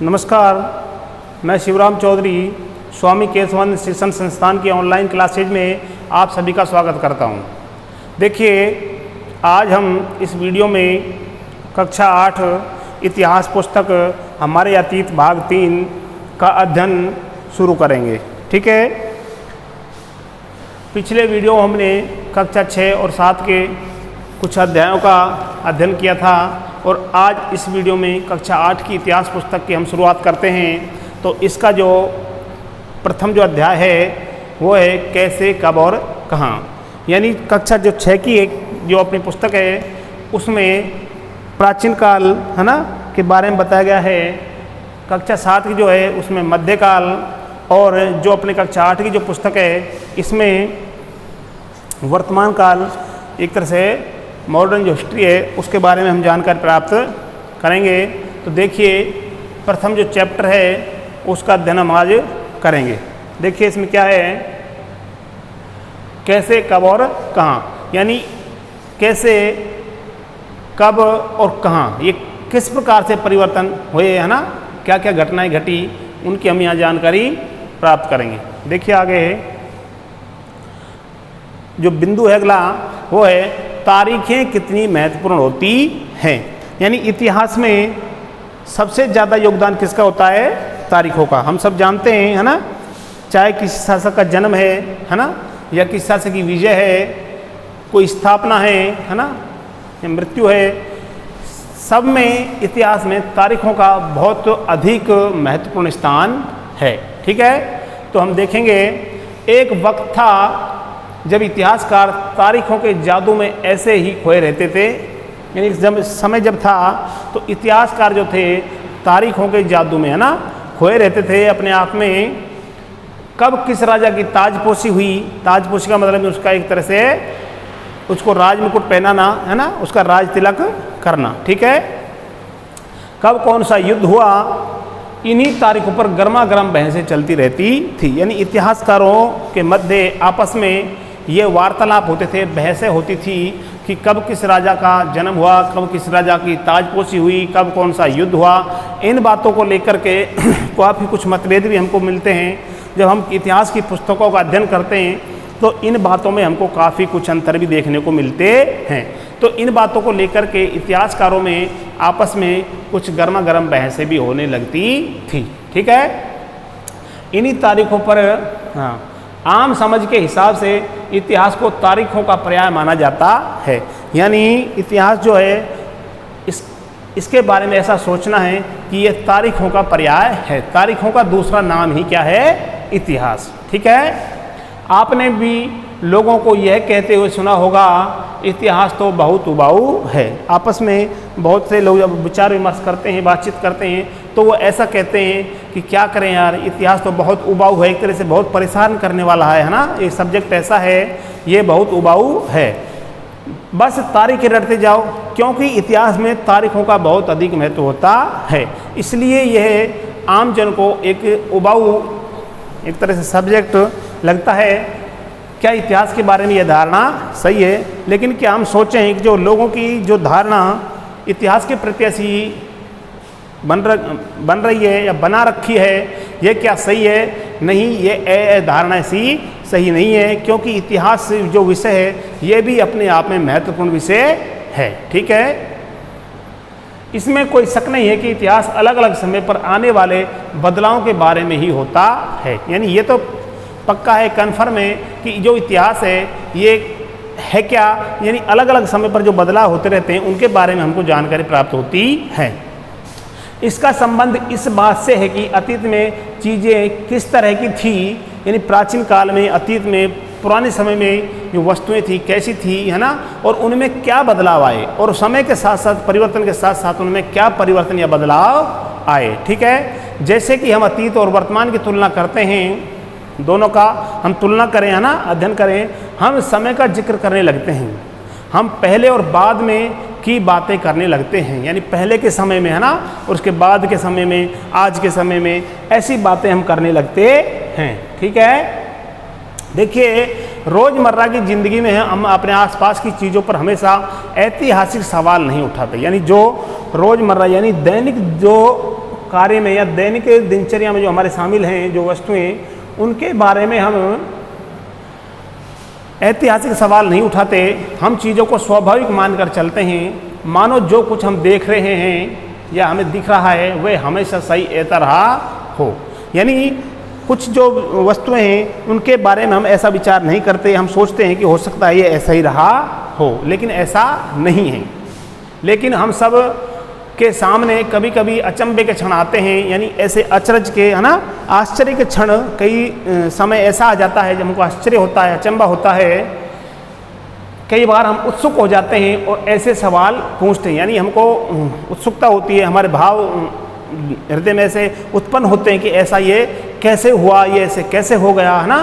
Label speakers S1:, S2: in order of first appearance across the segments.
S1: नमस्कार, मैं शिवराम चौधरी स्वामी केशवानंद शिक्षण संस्थान की ऑनलाइन क्लासेज में आप सभी का स्वागत करता हूं। देखिए, आज हम इस वीडियो में कक्षा 8 इतिहास पुस्तक हमारे अतीत भाग 3 का अध्ययन शुरू करेंगे। ठीक है, पिछले वीडियो हमने कक्षा 6 और 7 के कुछ अध्यायों का अध्ययन किया था और आज इस वीडियो में कक्षा 8 की इतिहास पुस्तक की हम शुरुआत करते हैं। तो इसका जो प्रथम जो अध्याय है वो है कैसे, कब और कहाँ। यानी कक्षा जो 6 की एक जो अपनी पुस्तक है उसमें प्राचीन काल है ना के बारे में बताया गया है। कक्षा 7 की जो है उसमें मध्यकाल, और जो अपनी कक्षा 8 की जो पुस्तक है इसमें वर्तमान काल, एक तरह से मॉडर्न जो हिस्ट्री है उसके बारे में हम जानकारी प्राप्त करेंगे। तो देखिए, प्रथम जो चैप्टर है उसका अध्ययन हम आज करेंगे। देखिए इसमें क्या है, कैसे, कब और कहाँ। यानी कैसे, कब और कहाँ, ये किस प्रकार से परिवर्तन हुए है ना, क्या क्या घटनाएं घटी, उनकी हम यहाँ जानकारी प्राप्त करेंगे। देखिए आगे जो बिंदु है अगला वो है तारीखें कितनी महत्वपूर्ण होती हैं। यानी इतिहास में सबसे ज़्यादा योगदान किसका होता है? तारीखों का। हम सब जानते हैं है ना, चाहे किसी शासक का जन्म है ना, या किसी शासक की विजय है, कोई स्थापना है ना, या मृत्यु है, सब में इतिहास में तारीखों का बहुत अधिक महत्वपूर्ण स्थान है। ठीक है, तो हम देखेंगे एक वक्त था जब इतिहासकार तारीखों के जादू में ऐसे ही खोए रहते थे। यानी जब समय जब था तो इतिहासकार जो थे तारीखों के जादू में है ना खोए रहते थे अपने आप में। कब किस राजा की ताजपोशी हुई, ताजपोशी का मतलब उसका एक तरह से उसको राज मुकुट पहनाना है ना, उसका राज तिलक करना। ठीक है, कब कौन सा युद्ध हुआ, इन्हीं तारीखों पर गर्मा गर्म बहसें चलती रहती थी। यानी इतिहासकारों के मध्य आपस में ये वार्तालाप होते थे, बहसें होती थी कि कब किस राजा का जन्म हुआ, कब किस राजा की ताजपोशी हुई, कब कौन सा युद्ध हुआ। इन बातों को लेकर के काफ़ी कुछ मतभेद भी हमको मिलते हैं। जब हम इतिहास की पुस्तकों का अध्ययन करते हैं तो इन बातों में हमको काफ़ी कुछ अंतर भी देखने को मिलते हैं। तो इन बातों को लेकर के इतिहासकारों में आपस में कुछ गर्मा गर्म बहसें भी होने लगती थी। ठीक है, इन्हीं तारीखों पर आम समझ के हिसाब से इतिहास को तारीखों का पर्याय माना जाता है। यानी इतिहास जो है इसके बारे में ऐसा सोचना है कि ये तारीखों का पर्याय है, तारीखों का दूसरा नाम ही क्या है? इतिहास। ठीक है, आपने भी लोगों को यह कहते हुए सुना होगा इतिहास तो बहुत उबाऊ है। आपस में बहुत से लोग जब विचार विमर्श करते हैं, बातचीत करते हैं, तो वो ऐसा कहते हैं कि क्या करें यार, इतिहास तो बहुत उबाऊ है, एक तरह से बहुत परेशान करने वाला है ना, ये सब्जेक्ट ऐसा है, ये बहुत उबाऊ है, बस तारीखें रटते जाओ। क्योंकि इतिहास में तारीखों का बहुत अधिक महत्व होता है, इसलिए यह आम जन को एक उबाऊ एक तरह से सब्जेक्ट लगता है। क्या इतिहास के बारे में यह धारणा सही है? लेकिन क्या हम सोचें कि जो लोगों की जो धारणा इतिहास के प्रति ऐसी बन रही है या बना रखी है, ये क्या सही है? नहीं, ये धारणा ऐसी सही नहीं है, क्योंकि इतिहास जो विषय है ये भी अपने आप में महत्वपूर्ण विषय है। ठीक है, इसमें कोई शक नहीं है कि इतिहास अलग अलग समय पर आने वाले बदलावों के बारे में ही होता है। यानी ये तो पक्का है, कन्फर्म है कि जो इतिहास है ये है क्या, यानी अलग अलग समय पर जो बदलाव होते रहते हैं उनके बारे में हमको जानकारी प्राप्त होती है। इसका संबंध इस बात से है कि अतीत में चीज़ें किस तरह की थी, यानी प्राचीन काल में, अतीत में, पुराने समय में जो वस्तुएं थी कैसी थी है ना, और उनमें क्या बदलाव आए, और समय के साथ साथ परिवर्तन के साथ साथ उनमें क्या परिवर्तन या बदलाव आए। ठीक है, जैसे कि हम अतीत और वर्तमान की तुलना करते हैं, दोनों का हम तुलना करें है ना, अध्ययन करें, हम समय का जिक्र करने लगते हैं, हम पहले और बाद में की बातें करने लगते हैं। यानी पहले के समय में है ना, और उसके बाद के समय में, आज के समय में, ऐसी बातें हम करने लगते हैं। ठीक है, देखिए रोज़मर्रा की ज़िंदगी में हम अपने आसपास की चीज़ों पर हमेशा ऐतिहासिक सवाल नहीं उठाते। यानी जो रोज़मर्रा यानी दैनिक जो कार्य में या दैनिक दिनचर्या में जो हमारे शामिल हैं जो वस्तुएं, उनके बारे में हम ऐतिहासिक सवाल नहीं उठाते। हम चीज़ों को स्वाभाविक मानकर चलते हैं, मानो जो कुछ हम देख रहे हैं या हमें दिख रहा है वह हमेशा सही ऐसा रहा हो। यानी कुछ जो वस्तुएं हैं उनके बारे में हम ऐसा विचार नहीं करते, हम सोचते हैं कि हो सकता है ये ऐसा ही रहा हो, लेकिन ऐसा नहीं है। लेकिन हम सब के सामने कभी कभी अचंभे के क्षण आते हैं, यानी ऐसे अचरज के, है ना, आश्चर्य के क्षण कई समय ऐसा आ जाता है जब हमको आश्चर्य होता है, अचंभा होता है। कई बार हम उत्सुक हो जाते हैं और ऐसे सवाल पूछते हैं, यानी हमको उत्सुकता होती है, हमारे भाव हृदय में ऐसे उत्पन्न होते हैं कि ऐसा ये कैसे हुआ, ये ऐसे कैसे हो गया, है ना।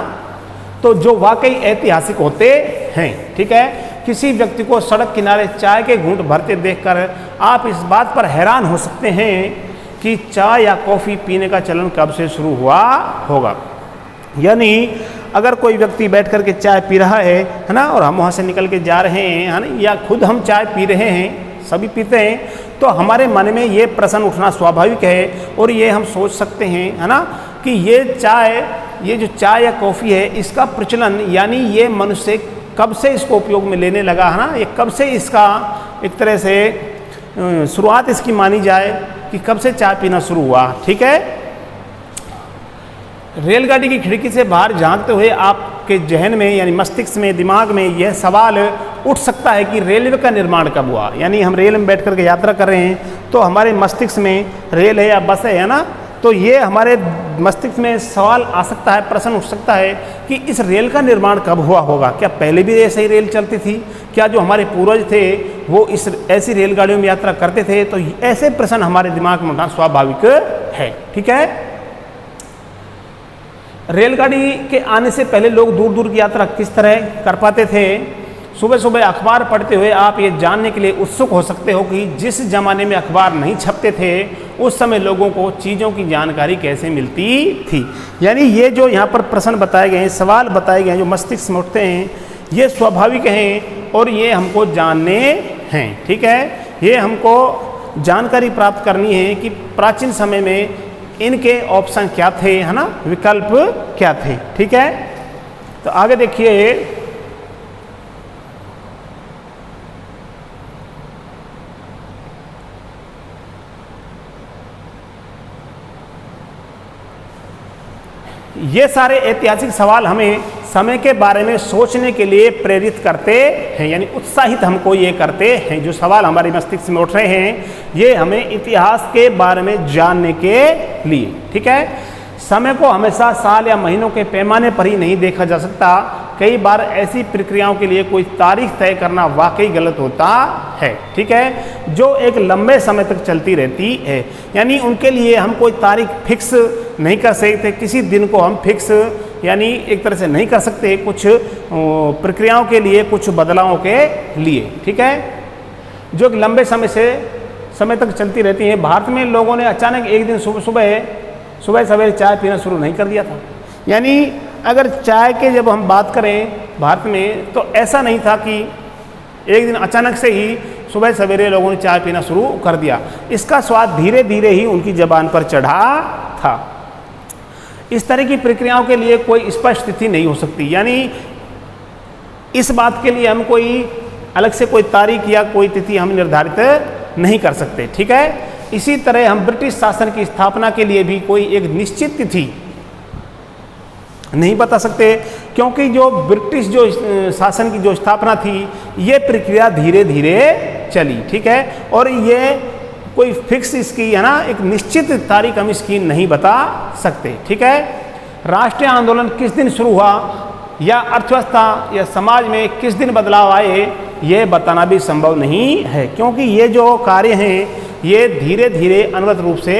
S1: तो जो वाकई ऐतिहासिक होते हैं, ठीक है। किसी व्यक्ति को सड़क किनारे चाय के घूंट भरते देखकर आप इस बात पर हैरान हो सकते हैं कि चाय या कॉफ़ी पीने का चलन कब से शुरू हुआ होगा। यानी अगर कोई व्यक्ति बैठ कर के चाय पी रहा है ना, और हम वहाँ से निकल के जा रहे हैं, है ना, या खुद हम चाय पी रहे हैं, सभी पीते हैं, तो हमारे मन में ये प्रश्न उठना स्वाभाविक है। और ये हम सोच सकते हैं, है ना, कि ये जो चाय या कॉफ़ी है इसका प्रचलन, यानी ये मनुष्य कब से इसको उपयोग में लेने लगा, है ना, ये कब से इसका एक तरह से शुरुआत इसकी मानी जाए कि कब से चाय पीना शुरू हुआ। ठीक है। रेलगाड़ी की खिड़की से बाहर झांकते हुए आपके जहन में, यानी मस्तिष्क में, दिमाग में यह सवाल उठ सकता है कि रेलवे का निर्माण कब हुआ। यानी हम रेल में बैठ कर के यात्रा कर रहे हैं तो हमारे मस्तिष्क में रेल है या बस है ना, तो ये हमारे मस्तिष्क में सवाल आ सकता है, प्रश्न उठ सकता है कि इस रेल का निर्माण कब हुआ होगा। क्या पहले भी ऐसे ही रेल चलती थी? क्या जो हमारे पूर्वज थे वो इस ऐसी रेलगाड़ियों में यात्रा करते थे? तो ऐसे प्रश्न हमारे दिमाग में उठना स्वाभाविक है। ठीक है। रेलगाड़ी के आने से पहले लोग दूर दूर की यात्रा किस तरह कर पाते थे? सुबह सुबह अखबार पढ़ते हुए आप ये जानने के लिए उत्सुक हो सकते हो कि जिस ज़माने में अखबार नहीं छपते थे उस समय लोगों को चीज़ों की जानकारी कैसे मिलती थी। यानी ये जो यहाँ पर प्रश्न बताए गए हैं, सवाल बताए गए हैं जो मस्तिष्क में उठते हैं, ये स्वाभाविक हैं और ये हमको जानने हैं। ठीक है। ये हमको जानकारी प्राप्त करनी है कि प्राचीन समय में इनके ऑप्शन क्या थे, है ना, विकल्प क्या थे। ठीक है। तो आगे देखिए, ये सारे ऐतिहासिक सवाल हमें समय के बारे में सोचने के लिए प्रेरित करते हैं, यानी उत्साहित हमको ये करते हैं। जो सवाल हमारे मस्तिष्क में उठ रहे हैं ये हमें इतिहास के बारे में जानने के लिए। ठीक है। समय को हमेशा साल या महीनों के पैमाने पर ही नहीं देखा जा सकता। कई बार ऐसी प्रक्रियाओं के लिए कोई तारीख तय करना वाकई गलत होता है। ठीक है। जो एक लंबे समय तक चलती रहती है, यानी उनके लिए हम कोई तारीख फिक्स नहीं कर सकते, किसी दिन को हम फिक्स यानी एक तरह से नहीं कर सकते कुछ प्रक्रियाओं के लिए, कुछ बदलावों के लिए। ठीक है। जो एक लंबे समय तक चलती रहती है। भारत में लोगों ने अचानक एक दिन सुबह सवेरे चाय पीना शुरू नहीं कर दिया था। यानी अगर चाय के जब हम बात करें भारत में, तो ऐसा नहीं था कि एक दिन अचानक से ही सुबह सवेरे लोगों ने चाय पीना शुरू कर दिया। इसका स्वाद धीरे धीरे ही उनकी ज़बान पर चढ़ा था। इस तरह की प्रक्रियाओं के लिए कोई स्पष्ट तिथि नहीं हो सकती, यानी इस बात के लिए हम कोई अलग से कोई तारीख या कोई तिथि हम निर्धारित नहीं कर सकते। ठीक है। इसी तरह हम ब्रिटिश शासन की स्थापना के लिए भी कोई एक निश्चित तिथि नहीं बता सकते, क्योंकि जो ब्रिटिश जो शासन की जो स्थापना थी ये प्रक्रिया धीरे धीरे चली। ठीक है। और ये कोई फिक्स इसकी, है ना, एक निश्चित तारीख हम इसकी नहीं बता सकते। ठीक है। राष्ट्रीय आंदोलन किस दिन शुरू हुआ या अर्थव्यवस्था या समाज में किस दिन बदलाव आए, ये बताना भी संभव नहीं है, क्योंकि ये जो कार्य हैं ये धीरे धीरे अनवरत रूप से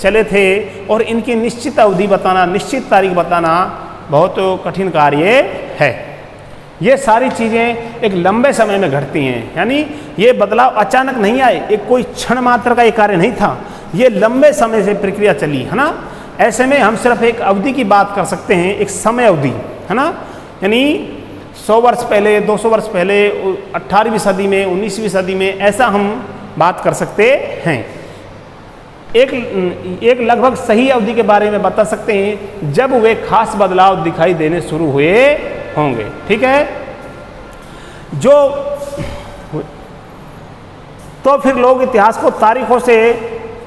S1: चले थे और इनकी निश्चित अवधि बताना, निश्चित तारीख बताना बहुत कठिन कार्य है। ये सारी चीज़ें एक लंबे समय में घटती हैं, यानी ये बदलाव अचानक नहीं आए, एक कोई क्षण मात्र का ये कार्य नहीं था, ये लंबे समय से प्रक्रिया चली, है ना। ऐसे में हम सिर्फ एक अवधि की बात कर सकते हैं, एक समय अवधि, है ना। यानी 100 वर्ष पहले, 200 वर्ष पहले, 18वीं सदी में, 19वीं सदी में, ऐसा हम बात कर सकते हैं। एक लगभग सही अवधि के बारे में बता सकते हैं जब वे खास बदलाव दिखाई देने शुरू हुए होंगे। ठीक है, जो तो फिर लोग इतिहास को तारीखों से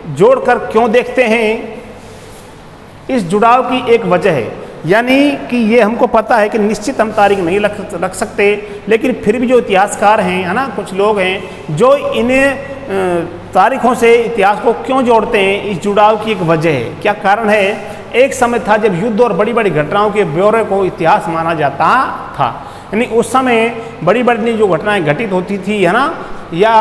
S1: जोड़कर क्यों देखते हैं? इस जुड़ाव की एक वजह है, यानी कि ये हमको पता है कि निश्चित हम तारीख नहीं रख सकते, लेकिन फिर भी जो इतिहासकार हैं, है ना, कुछ लोग हैं जो इन्हें तारीखों से इतिहास को क्यों जोड़ते हैं, इस जुड़ाव की एक वजह है। क्या कारण है? एक समय था जब युद्ध और बड़ी बड़ी घटनाओं के ब्यौरे को इतिहास माना जाता था, यानी उस समय बड़ी बड़ी जो घटनाएं घटित होती थी, है ना, या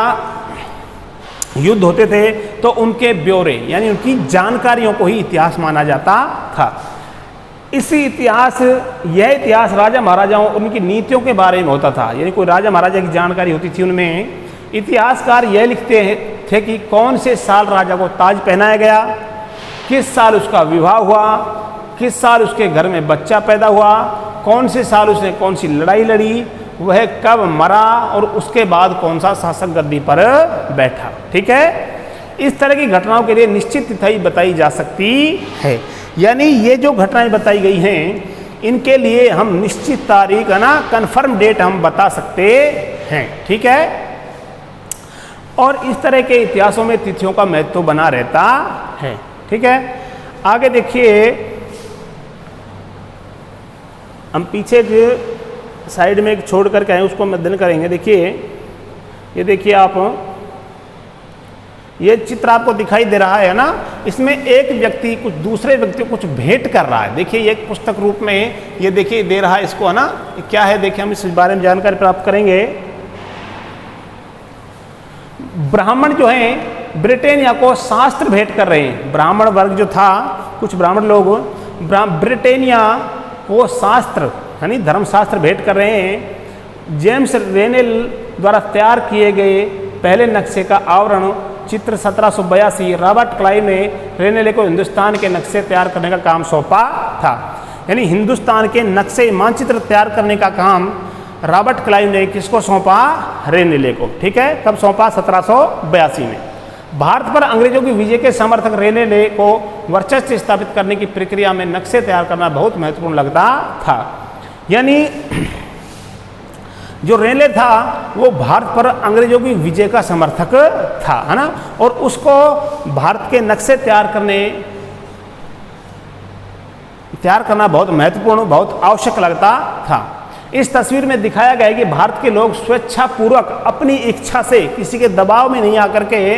S1: युद्ध होते थे तो उनके ब्यौरे यानी उनकी जानकारियों को ही इतिहास माना जाता था। यह इतिहास राजा महाराजाओं उनकी नीतियों के बारे में होता था, यानी कोई राजा महाराजा की जानकारी होती थी उनमें। इतिहासकार यह लिखते थे कि कौन से साल राजा को ताज पहनाया गया, किस साल उसका विवाह हुआ, किस साल उसके घर में बच्चा पैदा हुआ, कौन से साल उसने कौन सी लड़ाई लड़ी, वह कब मरा और उसके बाद कौन सा शासक गद्दी पर बैठा। ठीक है, इस तरह की घटनाओं के लिए निश्चित तिथि बताई जा सकती है, यानी ये जो घटनाएं बताई गई हैं इनके लिए हम निश्चित तारीख, है ना, कन्फर्म डेट हम बता सकते हैं। ठीक है, और इस तरह के इतिहासों में तिथियों का महत्व बना रहता है। ठीक है, आगे देखिए, हम पीछे जो साइड में एक छोड़ करके आए उसको मद्देनजर करेंगे। देखिए, ये देखिए आप, ये चित्र आपको दिखाई दे रहा है ना, इसमें एक व्यक्ति कुछ दूसरे व्यक्ति को कुछ भेंट कर रहा है। देखिए, एक पुस्तक रूप में ये देखिए दे रहा है इसको, है ना, क्या है देखिए, हम इस बारे में जानकारी प्राप्त करेंगे। ब्राह्मण जो हैं ब्रिटेनिया को शास्त्र भेंट कर रहे हैं। ब्राह्मण वर्ग जो था, कुछ ब्राह्मण लोग ब्रिटेनिया को शास्त्र यानी धर्मशास्त्र भेंट कर रहे हैं। जेम्स रेनेल द्वारा तैयार किए गए पहले नक्शे का आवरण चित्र 1782 रॉबर्ट क्लाइव ने रेनेले को हिंदुस्तान के नक्शे तैयार करने का काम सौंपा था, यानी हिंदुस्तान के नक्शे मानचित्र तैयार करने का काम रॉबर्ट क्लाइव ने किसको सौंपा? रेनेले को। ठीक है, कब सौंपा? 1782 में। भारत पर अंग्रेजों की विजय के समर्थक रेनेले को वर्चस्व स्थापित करने की प्रक्रिया में नक्शे तैयार करना बहुत महत्वपूर्ण लगता था, यानी जो रेनेले था वो भारत पर अंग्रेजों की विजय का समर्थक था, है ना, और उसको भारत के नक्शे तैयार करना बहुत महत्वपूर्ण, बहुत आवश्यक लगता था। इस तस्वीर में दिखाया गया है कि भारत के लोग स्वेच्छापूर्वक अपनी इच्छा से किसी के दबाव में नहीं आकर के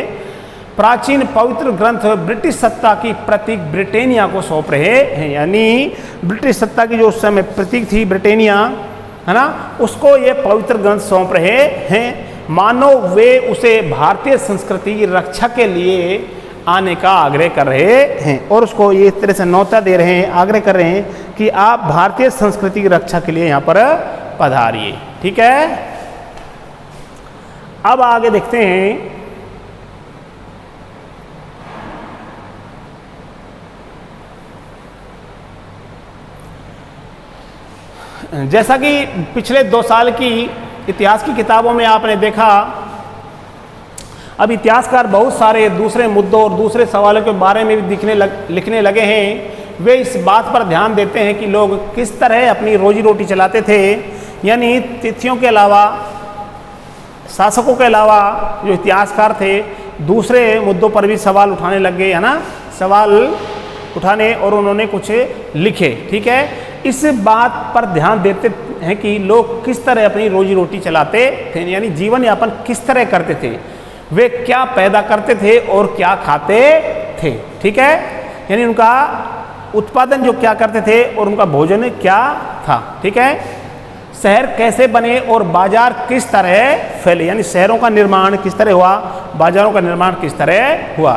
S1: प्राचीन पवित्र ग्रंथ ब्रिटिश सत्ता की प्रतीक ब्रिटेनिया को सौंप रहे हैं, यानी ब्रिटिश सत्ता की जो उस समय प्रतीक थी ब्रिटेनिया, है ना, उसको ये पवित्र ग्रंथ सौंप रहे हैं, मानो वे उसे भारतीय संस्कृति की रक्षा के लिए आने का आग्रह कर रहे हैं, और उसको ये इस तरह से न्योता दे रहे हैं, आग्रह कर रहे हैं कि आप भारतीय संस्कृति की रक्षा के लिए यहाँ पर पधारिए। ठीक है, अब आगे देखते हैं। जैसा कि पिछले 2 साल की इतिहास की किताबों में आपने देखा, अब इतिहासकार बहुत सारे दूसरे मुद्दों और दूसरे सवालों के बारे में भी लिखने लगे हैं। वे इस बात पर ध्यान देते हैं कि लोग किस तरह अपनी रोजी रोटी चलाते थे, यानी तिथियों के अलावा, शासकों के अलावा जो इतिहासकार थे दूसरे मुद्दों पर भी सवाल उठाने लग गए, है ना, सवाल उठाने और उन्होंने कुछ लिखे। ठीक है, इस बात पर ध्यान देते हैं कि लोग किस तरह अपनी रोजी रोटी चलाते थे, यानी जीवन यापन किस तरह करते थे, वे क्या पैदा करते थे और क्या खाते थे। ठीक है, यानी उनका उत्पादन जो क्या करते थे और उनका भोजन क्या था। ठीक है, शहर कैसे बने और बाजार किस तरह फैले, यानी शहरों का निर्माण किस तरह हुआ, बाजारों का निर्माण किस तरह हुआ,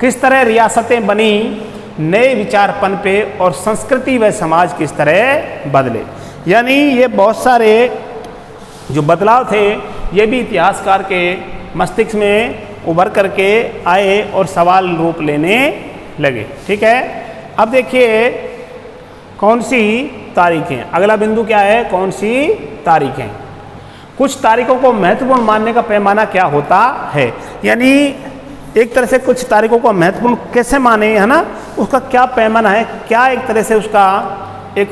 S1: किस तरह रियासतें बनी, नए विचार पनपे और संस्कृति व समाज किस तरह बदले। यानी ये बहुत सारे जो बदलाव थे ये भी इतिहासकार के मस्तिष्क में उभर करके आए और सवाल रूप लेने लगे। ठीक है, अब देखिए कौन सी तारीखें, अगला बिंदु क्या है, कौन सी तारीखें। कुछ तारीखों को महत्वपूर्ण मानने का पैमाना क्या होता है, यानी एक तरह से कुछ तारीखों को महत्वपूर्ण कैसे माने, है ना, उसका क्या पैमाना है, क्या एक तरह से उसका एक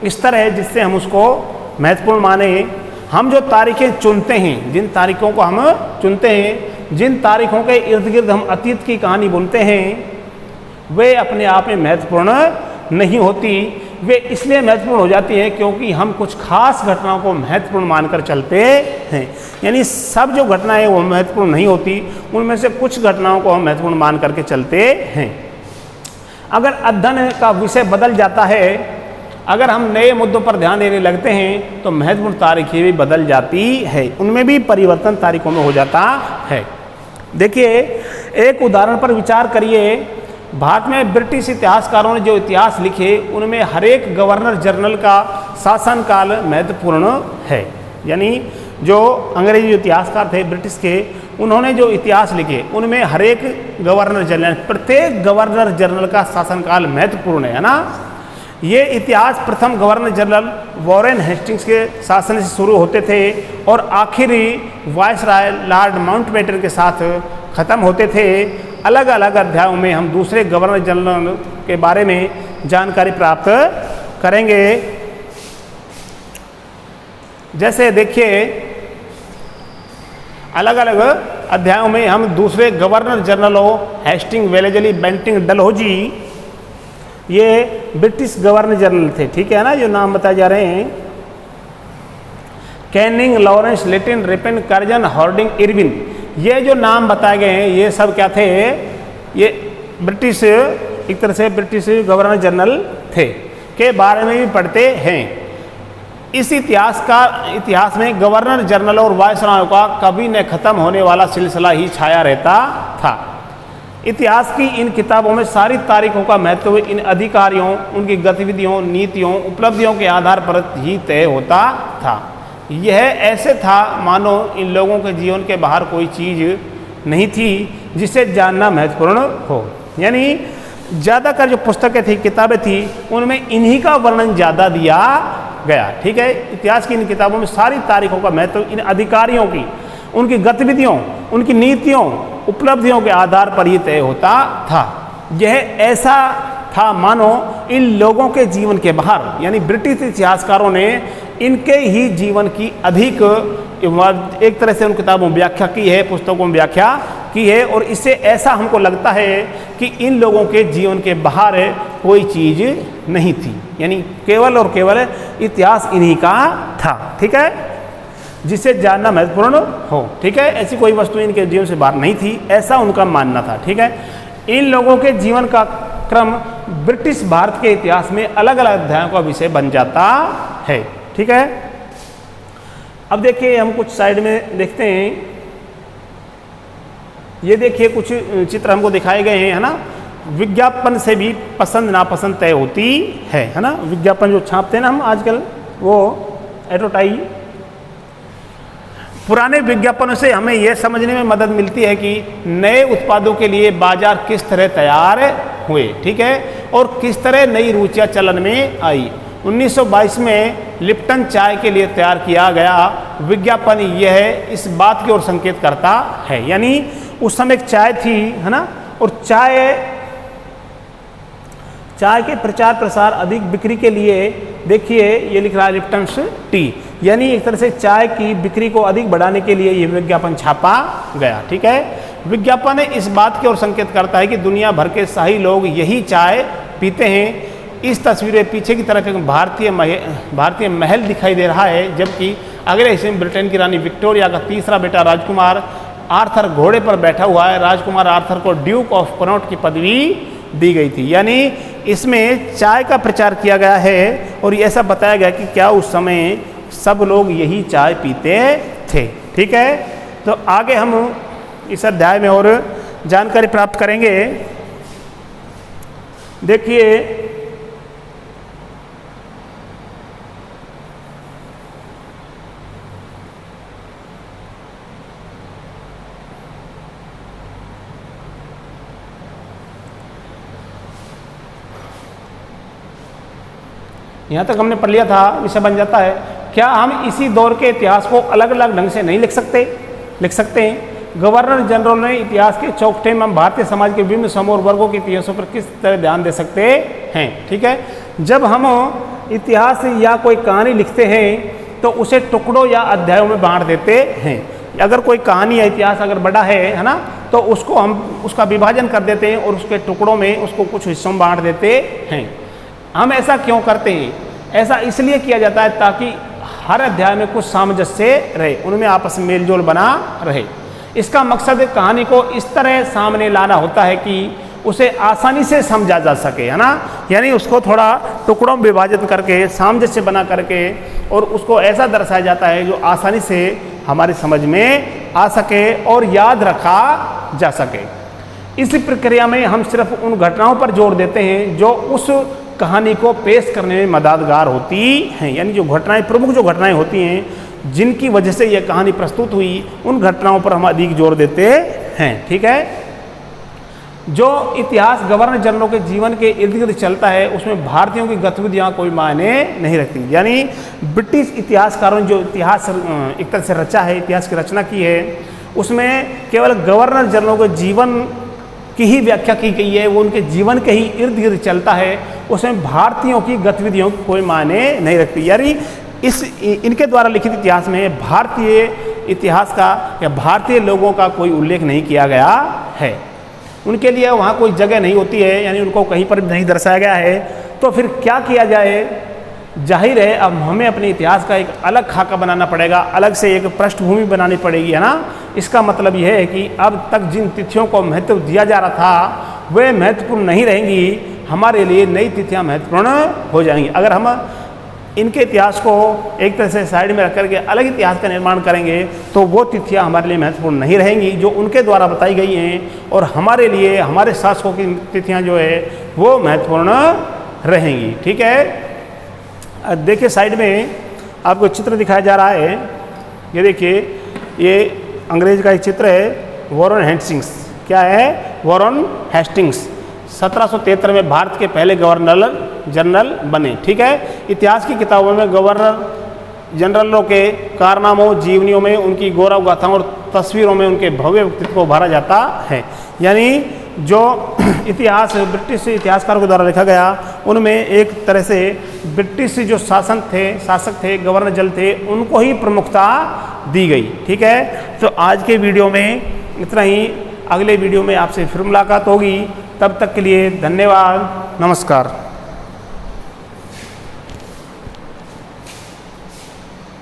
S1: स्तर है जिससे हम उसको महत्वपूर्ण माने। हम जो तारीखें चुनते हैं, जिन तारीखों को हम चुनते हैं, जिन तारीखों के इर्द गिर्द हम अतीत की कहानी बुनते हैं, वे अपने आप में महत्वपूर्ण नहीं होती। वे इसलिए महत्वपूर्ण हो जाती हैं क्योंकि हम कुछ खास घटनाओं को महत्वपूर्ण मानकर चलते हैं। यानी सब जो घटनाएं वो महत्वपूर्ण नहीं होती, उनमें से कुछ घटनाओं को हम महत्वपूर्ण मान करके चलते हैं। अगर अध्ययन का विषय बदल जाता है, अगर हम नए मुद्दों पर ध्यान देने लगते हैं, तो महत्वपूर्ण तारीखें भी बदल जाती है, उनमें भी परिवर्तन तारीखों में हो जाता है। देखिए, एक उदाहरण पर विचार करिए। भारत में ब्रिटिश इतिहासकारों ने जो इतिहास लिखे, उनमें हर एक गवर्नर जनरल का शासनकाल महत्वपूर्ण है। यानी जो अंग्रेजी इतिहासकार थे ब्रिटिश के, उन्होंने जो इतिहास लिखे, उनमें हर एक गवर्नर जनरल, प्रत्येक गवर्नर जनरल का शासनकाल महत्वपूर्ण है ना। ये इतिहास प्रथम गवर्नर जनरल वॉरेन हेस्टिंग्स के शासन से शुरू होते थे और आखिरी वायसराय लॉर्ड माउंटबेटन के साथ ख़त्म होते थे। अलग अलग अध्यायों में हम दूसरे गवर्नर जनरल के बारे में जानकारी प्राप्त करेंगे। जैसे देखिए, अलग अलग अध्यायों में हम दूसरे गवर्नर जनरलों हेस्टिंग, वेलेजली, बेंटिंग, डलहौजी, ये ब्रिटिश गवर्नर जनरल थे, ठीक है ना, जो नाम बताए जा रहे हैं। Canning, Lawrence, Latin, Ripon, Curzon, Harding, Irwin, ये जो नाम बताए गए हैं, ये सब क्या थे, ये ब्रिटिश, एक तरह से ब्रिटिश गवर्नर जनरल थे, के बारे में भी पढ़ते हैं। इस इतिहास में गवर्नर जनरल और वायसरायों का कभी न खत्म होने वाला सिलसिला ही छाया रहता था। इतिहास की इन किताबों में सारी तारीखों का महत्व इन अधिकारियों, उनकी गतिविधियों, नीतियों, उपलब्धियों के आधार पर ही तय होता था। यह ऐसे था मानो इन लोगों के जीवन के बाहर कोई चीज़ नहीं थी जिसे जानना महत्वपूर्ण हो। यानी ज़्यादातर जो पुस्तकें थी, किताबें थी, उनमें इन्हीं का वर्णन ज़्यादा दिया गया, ठीक है। इतिहास की इन किताबों में सारी तारीखों का महत्व इन अधिकारियों की, उनकी गतिविधियों, उनकी नीतियों, उपलब्धियों के आधार पर ही तय होता था। यह ऐसा था मानो इन लोगों के जीवन के बाहर, यानी ब्रिटिश इतिहासकारों ने इनके ही जीवन की अधिक एक तरह से उन किताबों में व्याख्या की है, पुस्तकों में व्याख्या की है, और इससे ऐसा हमको लगता है कि इन लोगों के जीवन के बाहर कोई चीज़ नहीं थी, यानी केवल और केवल इतिहास इन्हीं का था, ठीक है, जिसे जानना महत्वपूर्ण हो, ठीक है। ऐसी कोई वस्तु इनके जीवन से बाहर नहीं थी, ऐसा उनका मानना था, ठीक है। इन लोगों के जीवन का क्रम ब्रिटिश भारत के इतिहास में अलग अलग अध्यायों का विषय बन जाता है, ठीक है। अब देखिए, हम कुछ साइड में देखते हैं। ये देखिए, कुछ चित्र हमको दिखाए गए हैं, है ना। विज्ञापन से भी पसंद नापसंद तय होती है ना। विज्ञापन जो छापते हैं ना हम आजकल, वो एडवर्टाइज, पुराने विज्ञापनों से हमें यह समझने में मदद मिलती है कि नए उत्पादों के लिए बाजार किस तरह तैयार हुए, ठीक है, और किस तरह नई रुचियां चलन में आई। 1922 में लिप्टन चाय के लिए तैयार किया गया विज्ञापन यह इस बात की ओर संकेत करता है, यानी उस समय एक चाय थी, है ना, और चाय के प्रचार प्रसार अधिक बिक्री के लिए, देखिए ये लिख रहा है लिप्टन टी, यानी एक तरह से चाय की बिक्री को अधिक बढ़ाने के लिए ये विज्ञापन छापा गया, ठीक है। विज्ञापन इस बात की ओर संकेत करता है कि दुनिया भर के शाही लोग यही चाय पीते हैं। इस तस्वीर में पीछे की तरफ एक भारतीय महल दिखाई दे रहा है, जबकि अगले हिस्से में ब्रिटेन की रानी विक्टोरिया का तीसरा बेटा राजकुमार आर्थर घोड़े पर बैठा हुआ है। राजकुमार आर्थर को ड्यूक ऑफ कनॉट की पदवी दी गई थी, यानी इसमें चाय का प्रचार किया गया है और ऐसा बताया गया कि क्या उस समय सब लोग यही चाय पीते थे, ठीक है। तो आगे हम इस अध्याय में और जानकारी प्राप्त करेंगे। देखिए, यहाँ तक हमने पढ़ लिया था, विषय बन जाता है क्या हम इसी दौर के इतिहास को अलग अलग ढंग से नहीं लिख सकते हैं। गवर्नर जनरल ने इतिहास के चौखटे में हम भारतीय समाज के विभिन्न समूह और वर्गों के इतिहासों पर किस तरह ध्यान दे सकते हैं। ठीक है, जब हम इतिहास या कोई कहानी लिखते हैं तो उसे टुकड़ों या अध्यायों में बांट देते हैं। अगर कोई कहानी या इतिहास अगर बड़ा है ना, तो उसको हम उसका विभाजन कर देते हैं और उसके टुकड़ों में उसको कुछ हिस्सों में बांट देते हैं। हम ऐसा क्यों करते हैं? ऐसा इसलिए किया जाता है ताकि हर अध्याय में कुछ सामंजस्य रहे, उनमें आपस में मेलजोल बना रहे। इसका मकसद कहानी को इस तरह सामने लाना होता है कि उसे आसानी से समझा जा सके, है ना, यानी उसको थोड़ा टुकड़ों में विभाजित करके सामंजस्य बना करके और उसको ऐसा दर्शाया जाता है जो आसानी से हमारी समझ में आ सके और याद रखा जा सके। इस प्रक्रिया में हम सिर्फ उन घटनाओं पर जोर देते हैं जो उस कहानी को पेश करने में मददगार होती हैं, यानी जो घटनाएं, प्रमुख जो घटनाएं होती हैं जिनकी वजह से यह कहानी प्रस्तुत हुई, उन घटनाओं पर हम अधिक जोर देते हैं। ठीक है, जो इतिहास गवर्नर जनरलों के जीवन के इर्द गिर्द चलता है उसमें भारतीयों की गतिविधियाँ कोई मायने नहीं रखती। यानी ब्रिटिश इतिहासकारों ने जो इतिहास एक तरह से रचा है, इतिहास की रचना की है, उसमें केवल गवर्नर जनरलों के जीवन की ही व्याख्या की गई है, वो उनके जीवन के ही इर्द गिर्द चलता है, उसमें भारतीयों की गतिविधियों की कोई मायने नहीं रखती। यानी इनके द्वारा लिखित इतिहास में भारतीय इतिहास का या भारतीय लोगों का कोई उल्लेख नहीं किया गया है, उनके लिए वहाँ कोई जगह नहीं होती है, यानी उनको कहीं पर भी नहीं दर्शाया गया है। तो फिर क्या किया जाए? जाहिर है अब हमें अपने इतिहास का एक अलग खाका बनाना पड़ेगा, अलग से एक पृष्ठभूमि बनानी पड़ेगी, है ना। इसका मतलब यह है कि अब तक जिन तिथियों को महत्व दिया जा रहा था वे महत्वपूर्ण नहीं रहेंगी, हमारे लिए नई तिथियाँ महत्वपूर्ण हो जाएंगी। अगर हम इनके इतिहास को एक तरह से साइड में रख करके अलग इतिहास का निर्माण करेंगे तो वो तिथियाँ हमारे लिए महत्वपूर्ण नहीं रहेंगी जो उनके द्वारा बताई गई हैं, और हमारे लिए, हमारे शासकों की तिथियाँ जो है वो महत्वपूर्ण रहेंगी। ठीक है, देखिए साइड में आपको चित्र दिखाया जा रहा है, ये देखिए, ये अंग्रेज का एक चित्र है, वॉरेन हेस्टिंग्स। क्या है? वॉरेन हेस्टिंग्स 1773 में भारत के पहले गवर्नर जनरल बने। ठीक है, इतिहास की किताबों में गवर्नर जनरलों के कारनामों, जीवनियों में उनकी गौरव गाथाओं और तस्वीरों में उनके भव्य व्यक्तित्व को उभारा जाता है। यानी जो इतिहास ब्रिटिश इतिहासकारों के द्वारा लिखा गया उनमें एक तरह से ब्रिटिश जो शासक थे, गवर्नर जनरल थे, उनको ही प्रमुखता दी गई। ठीक है, तो आज के वीडियो में इतना ही। अगले वीडियो में आपसे फिर मुलाकात होगी, तब तक के लिए धन्यवाद, नमस्कार।